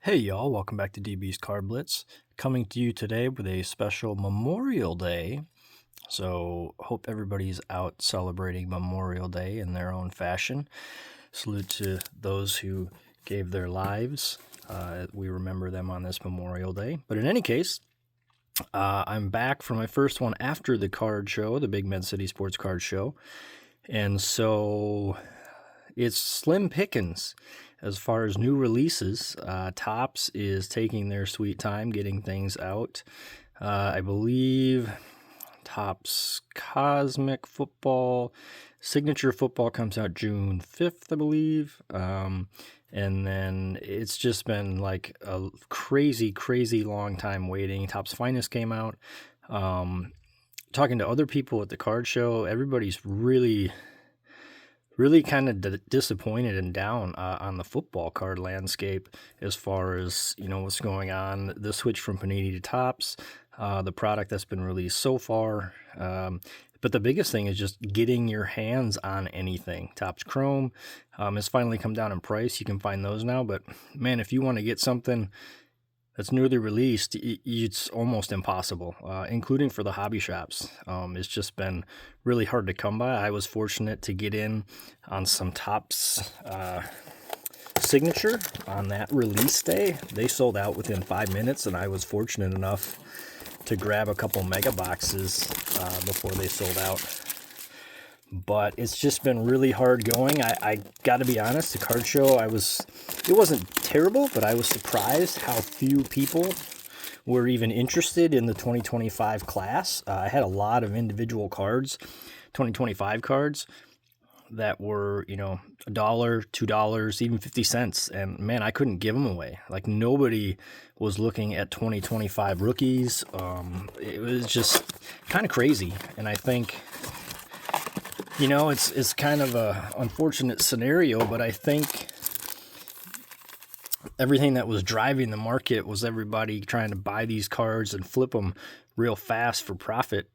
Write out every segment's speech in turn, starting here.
Hey y'all, welcome back to DBsCardBlitz. Coming to you today with a special Memorial Day. So hope everybody's out celebrating Memorial Day in their own fashion. Salute to those who gave their lives. We remember them on this Memorial Day. But in any case, I'm back for my first one after the card show, the Big Med City Sports Card Show. And so it's slim pickings as far as new releases. Topps is taking their sweet time getting things out. I believe Topps Cosmic Football, Signature Football comes out June 5th, I believe. And then it's just been like a crazy long time waiting. Topps Finest came out. Talking to other people at the card show, everybody's really kind of disappointed and down on the football card landscape as far as, what's going on. The switch from Panini to Topps, the product that's been released so far. But the biggest thing is just getting your hands on anything. Topps Chrome has finally come down in price. You can find those now. But, man, if you want to get something that's newly released, it's almost impossible, including for the hobby shops. It's just been really hard to come by. I was fortunate to get in on some Topps Signature on that release day. They sold out within 5 minutes, and I was fortunate enough to grab a couple mega boxes before they sold out. But it's just been really hard going. I got to be honest, the card show, it wasn't terrible, but I was surprised how few people were even interested in the 2025 class. I had a lot of individual cards, 2025 cards, that were, $1, $2, even 50 cents. And man, I couldn't give them away. Like, nobody was looking at 2025 rookies. It was just kind of crazy. And I think, it's kind of a unfortunate scenario, but I think everything that was driving the market was everybody trying to buy these cards and flip them real fast for profit.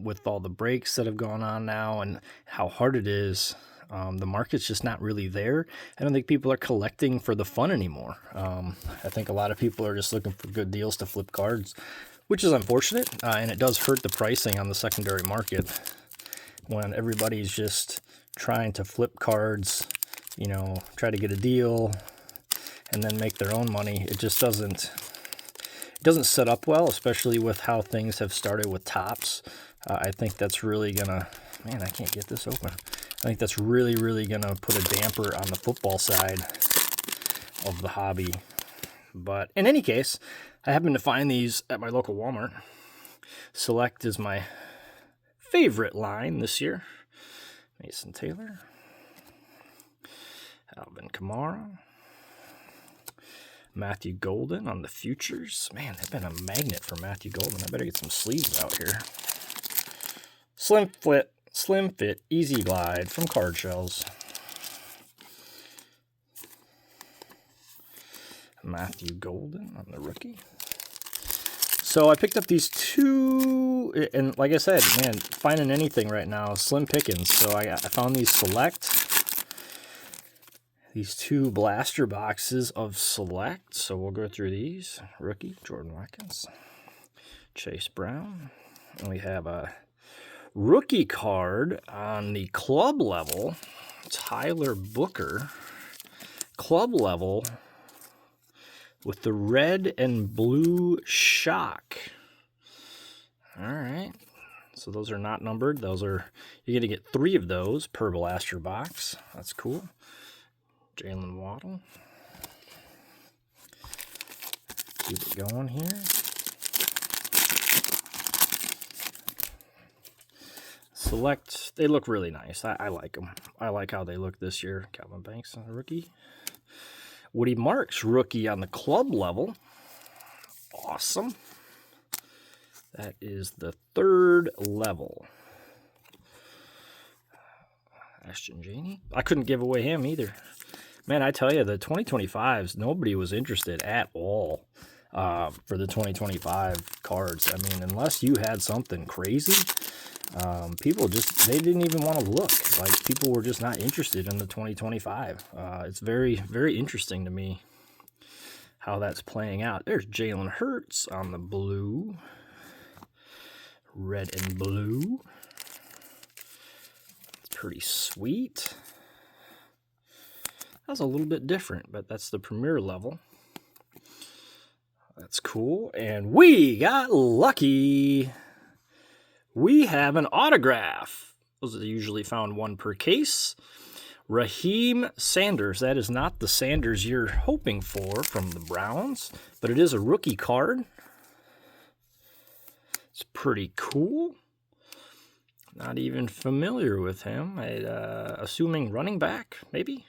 With all the breaks that have gone on now and how hard it is, the market's just not really there. I don't think people are collecting for the fun anymore. I think a lot of people are just looking for good deals to flip cards, which is unfortunate, and it does hurt the pricing on the secondary market when everybody's just trying to flip cards, try to get a deal and then make their own money. It just doesn't set up well, especially with how things have started with Topps. I think that's really gonna, man, I can't get this open. I think that's really gonna put a damper on the football side of the hobby. But in any case, I happen to find these at my local Walmart. Select is my favorite line this year. Mason Taylor, Alvin Kamara, Matthew Golden on the futures. Man, they've been a magnet for Matthew Golden. I better get some sleeves out here. Slim Fit, Easy Glide from Card Shells. Matthew Golden on the rookie. So I picked up these two, and like I said, man, finding anything right now, slim pickings. So I found these two blaster boxes of Select. So we'll go through these. Rookie, Jordan Watkins, Chase Brown. And we have a rookie card on the club level, Tyler Booker, club level, with the red and blue shock. All right. So those are not numbered. You're going to get 3 of those per blaster box. That's cool. Jalen Waddle. Keep it going here. Select. They look really nice. I like them. I like how they look this year. Calvin Banks on the rookie. Woody Marks, rookie on the club level. Awesome. That is the 3rd level. Ashton Janey. I couldn't give away him either. Man, I tell you, the 2025s, nobody was interested at all for the 2025 cards. I mean, unless you had something crazy, people they didn't even want to look. Like, people were just not interested in the 2025. It's very, very interesting to me how that's playing out. There's Jalen Hurts on the blue. Red and blue. It's pretty sweet. That's a little bit different, but that's the premier level. That's cool. And we got lucky. We have an autograph. Those are usually found one per case. Raheem Sanders. That is not the Sanders you're hoping for from the Browns, but it is a rookie card. It's pretty cool. Not even familiar with him. Assuming running back, maybe.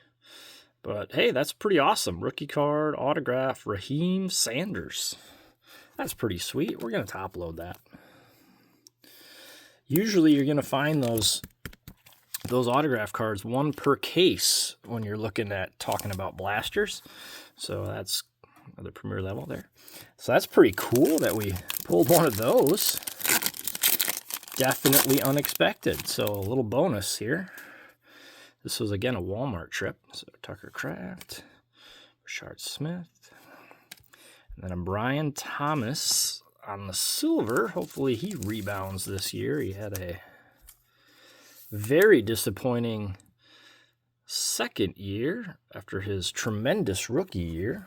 But hey, that's pretty awesome. Rookie card, autograph, Raheem Sanders. That's pretty sweet. We're going to top load that. Usually you're going to find those autograph cards one per case when you're looking at talking about blasters. So that's another premier level there. So that's pretty cool that we pulled one of those. Definitely unexpected. So a little bonus here. This was, again, a Walmart trip. So Tucker Kraft, Rashard Smith, and then a Brian Thomas on the silver. Hopefully he rebounds this year. He had a very disappointing second year after his tremendous rookie year.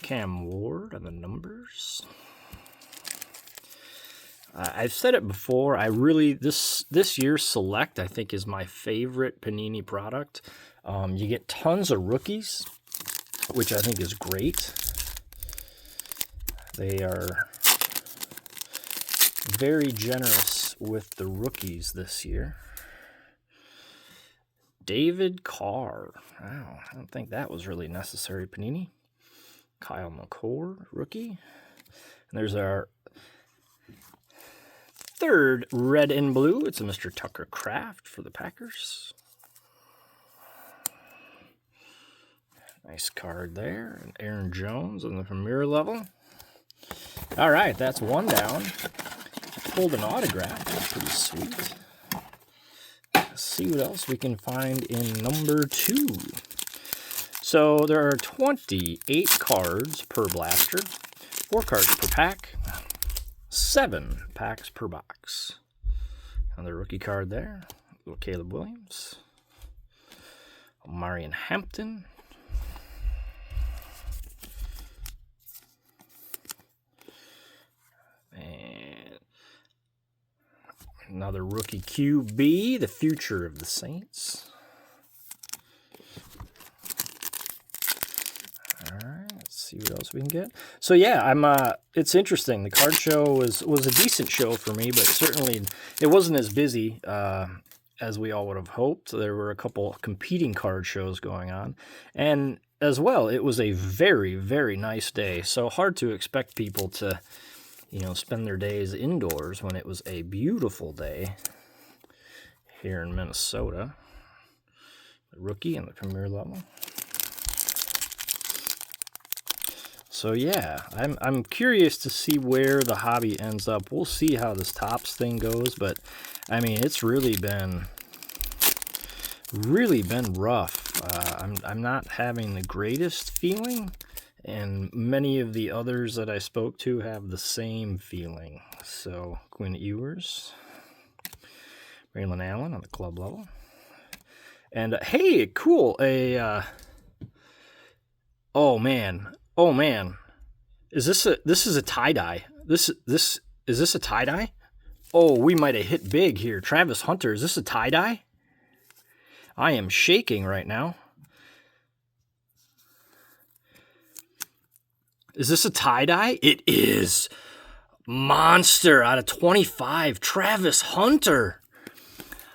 Cam Ward on the numbers. I've said it before. This year's Select, I think, is my favorite Panini product. You get tons of rookies, which I think is great. They are very generous with the rookies this year. David Carr. Wow, I don't think that was really necessary, Panini. Kyle McCord, rookie. And there's our third red and blue. It's a Mr. Tucker Kraft for the Packers. Nice card there. And Aaron Jones on the premier level. All right, that's one down. Pulled an autograph. That's pretty sweet. Let's see what else we can find in number 2. So there are 28 cards per blaster, 4 cards per pack, 7 packs per box. Another rookie card there. Little Caleb Williams. Marion Hampton. And another rookie QB, the future of the Saints. All right, let's see what else we can get. So yeah, it's interesting. The card show was a decent show for me, but certainly it wasn't as busy as we all would have hoped. There were a couple competing card shows going on, and as well, it was a very, very nice day. So hard to expect people to, spend their days indoors when it was a beautiful day here in Minnesota. The rookie and the premier level. So yeah, I'm curious to see where the hobby ends up. We'll see how this Topps thing goes, but I mean, it's really been rough. I'm not having the greatest feeling, and many of the others that I spoke to have the same feeling. So Quinn Ewers, Raylan Allen on the club level, and hey, cool, oh man, is this a tie-dye? Is this a tie-dye? Oh, we might have hit big here. Travis Hunter, is this a tie-dye? I am shaking right now. Is this a tie-dye? It is. Monster out of 25. Travis Hunter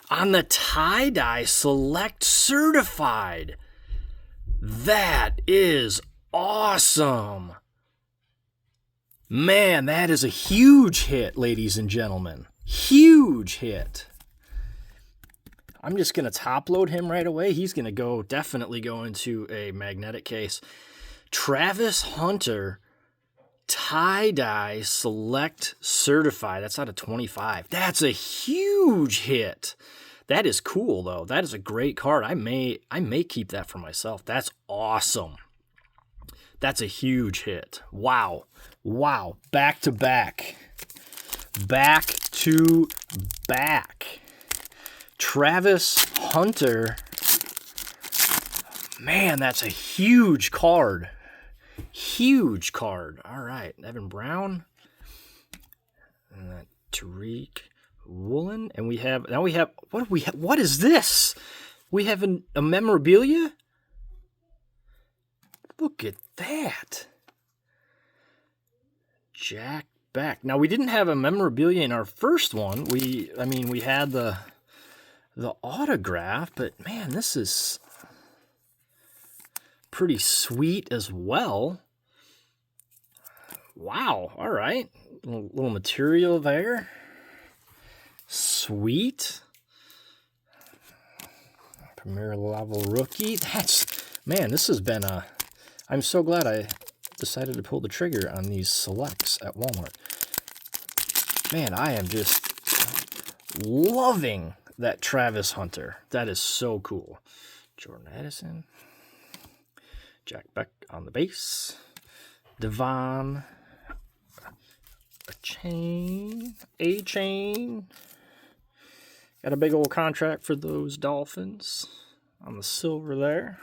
on the tie-dye Select Certified. That is awesome. Man, that is a huge hit, ladies and gentlemen. Huge hit. I'm just going to top load him right away. He's going to definitely go into a magnetic case. Travis Hunter, tie-dye Select Certified. That's out of 25. That's a huge hit. That is cool, though. That is a great card. I may keep that for myself. That's awesome. That's a huge hit. Wow. Wow. Back to back. Back to back. Travis Hunter. Man, that's a huge card. Huge card. All right. Evan Brown. And that Tariq Woolen. And now we have, what is this? We have a memorabilia? Look at that. Jack Beck. Now, we didn't have a memorabilia in our first one. We had the autograph, but man, this is pretty sweet as well. Wow. All right. Little material there. Sweet. Premier level rookie. Man, this has been I'm so glad I decided to pull the trigger on these selects at Walmart. Man, I am just loving that Travis Hunter. That is so cool. Jordan Addison. Jack Beck on the base. Devon. A-Chain. Got a big old contract for those Dolphins on the silver there.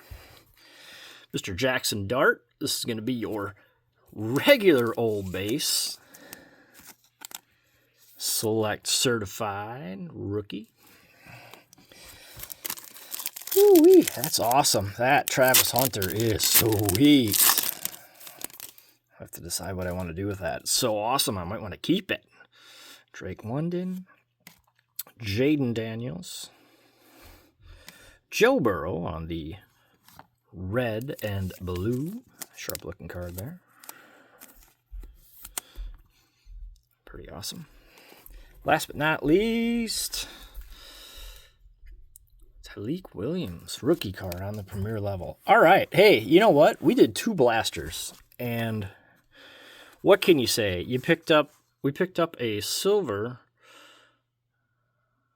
Mr. Jackson Dart. This is going to be your regular old base. Select certified rookie. Ooh-wee, that's awesome. That Travis Hunter is sweet. I have to decide what I want to do with that. It's so awesome, I might want to keep it. Drake London. Jaden Daniels. Joe Burrow on the red and blue. Sharp looking card there. Pretty awesome. Last but not least, Talik Williams, rookie card on the premier level. All right. Hey, you know what? We did 2 blasters. And what can you say? We picked up a silver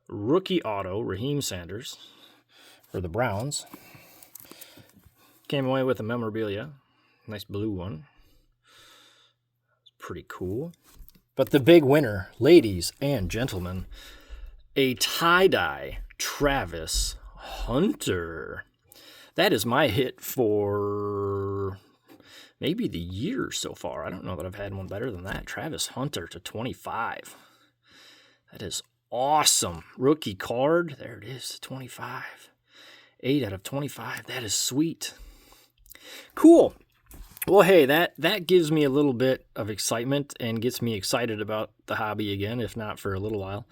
rookie auto, Raheem Sanders, for the Browns. Came away with a memorabilia. Nice blue one. It's pretty cool. But the big winner, ladies and gentlemen, a tie-dye Travis Hunter. That is my hit for maybe the year so far. I don't know that I've had one better than that. Travis Hunter to 25. That is awesome. Rookie card. There it is, 25. 8 out of 25. That is sweet. Cool. Well, hey, that gives me a little bit of excitement and gets me excited about the hobby again, if not for a little while.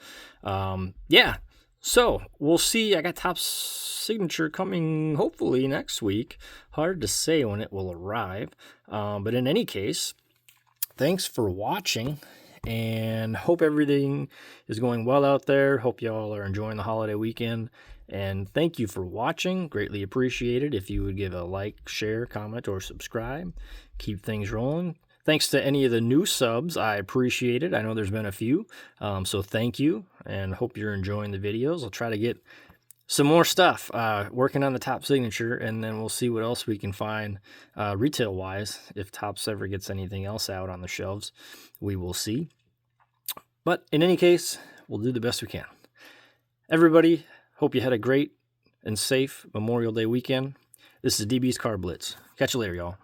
Yeah, so we'll see. I got Topps signature coming hopefully next week. Hard to say when it will arrive. But in any case, thanks for watching, and hope everything is going well out there. Hope y'all are enjoying the holiday weekend. And thank you for watching. Greatly appreciated if you would give a like, share, comment, or subscribe. Keep things rolling. Thanks to any of the new subs. I appreciate it. I know there's been a few. So thank you, and hope you're enjoying the videos. I'll try to get some more stuff. Working on the Topps signature, and then we'll see what else we can find retail-wise. If Topps ever gets anything else out on the shelves, we will see. But in any case, we'll do the best we can. Everybody, hope you had a great and safe Memorial Day weekend. This is DBsCardBlitz. Catch you later, y'all.